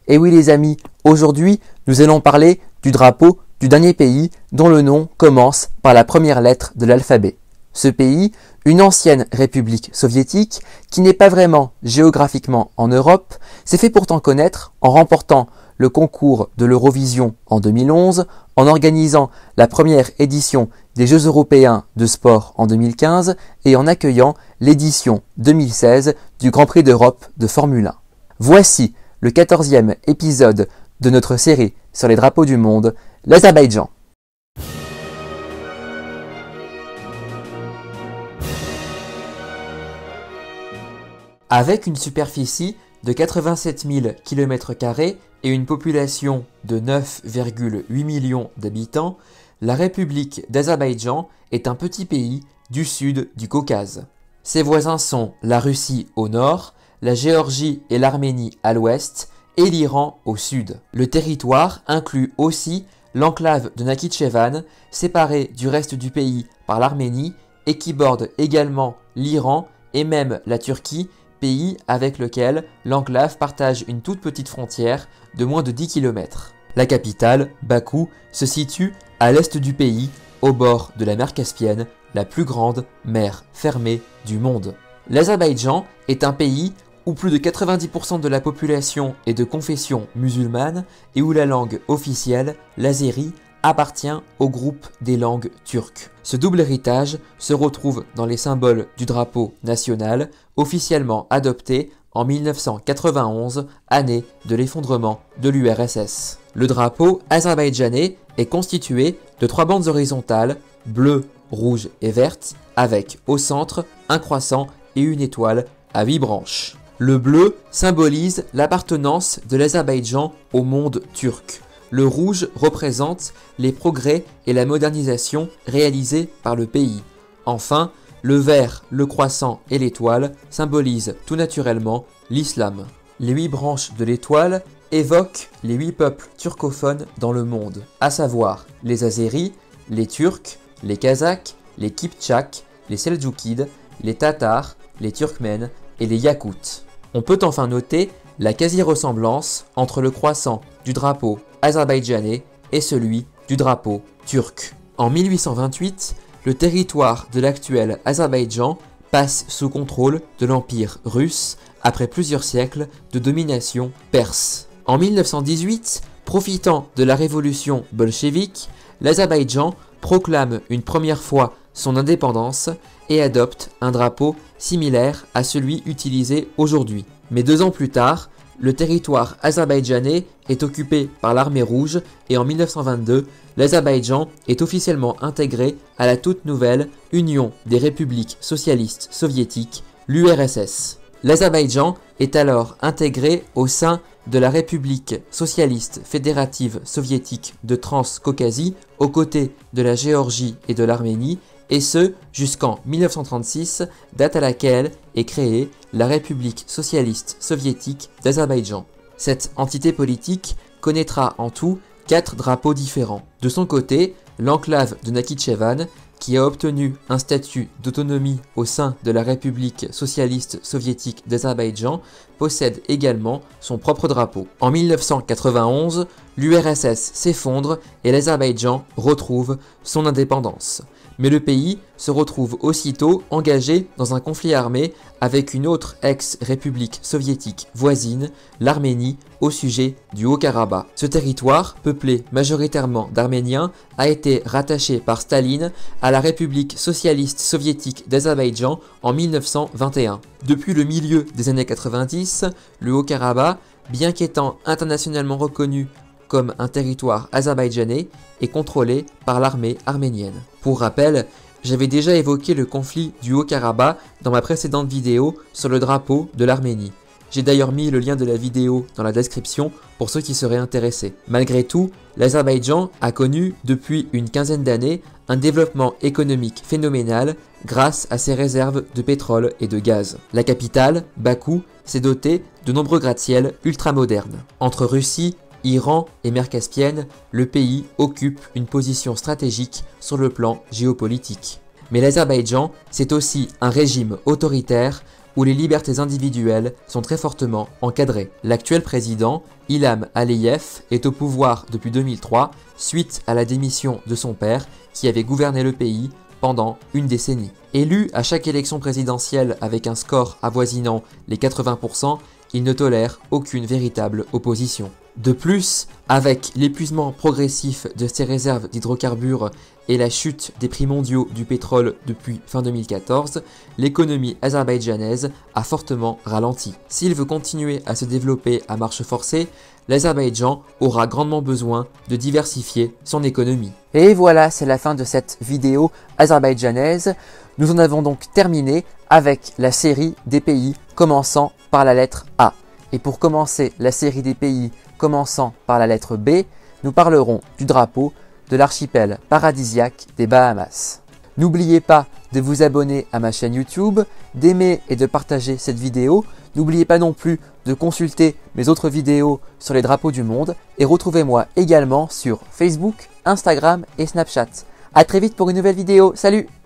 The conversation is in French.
Et oui les amis, aujourd'hui nous allons parler du drapeau du dernier pays dont le nom commence par la première lettre de l'alphabet. Ce pays, une ancienne république soviétique qui n'est pas vraiment géographiquement en Europe, s'est fait pourtant connaître en remportant le concours de l'Eurovision en 2011, en organisant la première édition des Jeux européens de sport en 2015 et en accueillant l'édition 2016 du Grand Prix d'Europe de Formule 1. Voici le 14e épisode de notre série sur les drapeaux du monde, l'Azerbaïdjan. Avec une superficie de 87 000 km² et une population de 9,8 millions d'habitants, la République d'Azerbaïdjan est un petit pays du sud du Caucase. Ses voisins sont la Russie au nord, la Géorgie et l'Arménie à l'ouest et l'Iran au sud. Le territoire inclut aussi l'enclave de Nakhitchevan, séparée du reste du pays par l'Arménie et qui borde également l'Iran et même la Turquie, pays avec lequel l'enclave partage une toute petite frontière de moins de 10 km. La capitale, Bakou, se situe à l'est du pays, au bord de la mer Caspienne, la plus grande mer fermée du monde. L'Azerbaïdjan est un pays où plus de 90% de la population est de confession musulmane et où la langue officielle, l'azéri, appartient au groupe des langues turques. Ce double héritage se retrouve dans les symboles du drapeau national, officiellement adopté en 1991, année de l'effondrement de l'URSS. Le drapeau azerbaïdjanais est constitué de 3 bandes horizontales, bleues, rouges et vertes, avec au centre un croissant et une étoile à 8 branches. Le bleu symbolise l'appartenance de l'Azerbaïdjan au monde turc. Le rouge représente les progrès et la modernisation réalisés par le pays. Enfin, le vert, le croissant et l'étoile symbolisent tout naturellement l'islam. Les 8 branches de l'étoile évoquent les 8 peuples turcophones dans le monde, à savoir les Azéris, les Turcs, les Kazakhs, les Kiptchaks, les Seldjoukides, les Tatars, les Turkmènes et les Yakoutes. On peut enfin noter la quasi-ressemblance entre le croissant du drapeau azerbaïdjanais et celui du drapeau turc. En 1828, le territoire de l'actuel Azerbaïdjan passe sous contrôle de l'Empire russe après plusieurs siècles de domination perse. En 1918, profitant de la révolution bolchevique, l'Azerbaïdjan proclame une première fois son indépendance et adopte un drapeau similaire à celui utilisé aujourd'hui. Mais 2 ans plus tard, le territoire azerbaïdjanais est occupé par l'armée rouge et en 1922, l'Azerbaïdjan est officiellement intégré à la toute nouvelle Union des républiques socialistes soviétiques, l'URSS. L'Azerbaïdjan est alors intégré au sein de la République socialiste fédérative soviétique de Transcaucasie, aux côtés de la Géorgie et de l'Arménie, et ce jusqu'en 1936, date à laquelle est créée la République socialiste soviétique d'Azerbaïdjan. Cette entité politique connaîtra en tout 4 drapeaux différents. De son côté, l'enclave de Nakhitchevan, qui a obtenu un statut d'autonomie au sein de la République socialiste soviétique d'Azerbaïdjan, possède également son propre drapeau. En 1991, l'URSS s'effondre et l'Azerbaïdjan retrouve son indépendance. Mais le pays se retrouve aussitôt engagé dans un conflit armé avec une autre ex-république soviétique voisine, l'Arménie, au sujet du Haut-Karabakh. Ce territoire, peuplé majoritairement d'Arméniens, a été rattaché par Staline à la République socialiste soviétique d'Azerbaïdjan en 1921. Depuis le milieu des années 90, le Haut-Karabakh, bien qu'étant internationalement reconnu comme un territoire azerbaïdjanais, est contrôlé par l'armée arménienne. Pour rappel, j'avais déjà évoqué le conflit du Haut-Karabakh dans ma précédente vidéo sur le drapeau de l'Arménie. J'ai d'ailleurs mis le lien de la vidéo dans la description pour ceux qui seraient intéressés. Malgré tout, l'Azerbaïdjan a connu depuis une quinzaine d'années un développement économique phénoménal grâce à ses réserves de pétrole et de gaz. La capitale, Bakou, s'est dotée de nombreux gratte-ciel ultramodernes. Entre Russie, Iran et mer Caspienne, le pays occupe une position stratégique sur le plan géopolitique. Mais l'Azerbaïdjan, c'est aussi un régime autoritaire où les libertés individuelles sont très fortement encadrées. L'actuel président, Ilham Aliyev, est au pouvoir depuis 2003 suite à la démission de son père qui avait gouverné le pays pendant une décennie. Élu à chaque élection présidentielle avec un score avoisinant les 80%, il ne tolère aucune véritable opposition. De plus, avec l'épuisement progressif de ses réserves d'hydrocarbures et la chute des prix mondiaux du pétrole depuis fin 2014, l'économie azerbaïdjanaise a fortement ralenti. S'il veut continuer à se développer à marche forcée, l'Azerbaïdjan aura grandement besoin de diversifier son économie. Et voilà, c'est la fin de cette vidéo azerbaïdjanaise. Nous en avons donc terminé avec la série des pays commençant par la lettre A. Et pour commencer la série des pays commençant par la lettre B, nous parlerons du drapeau de l'archipel paradisiaque des Bahamas. N'oubliez pas de vous abonner à ma chaîne YouTube, d'aimer et de partager cette vidéo. N'oubliez pas non plus de consulter mes autres vidéos sur les drapeaux du monde et retrouvez-moi également sur Facebook, Instagram et Snapchat. A très vite pour une nouvelle vidéo. Salut!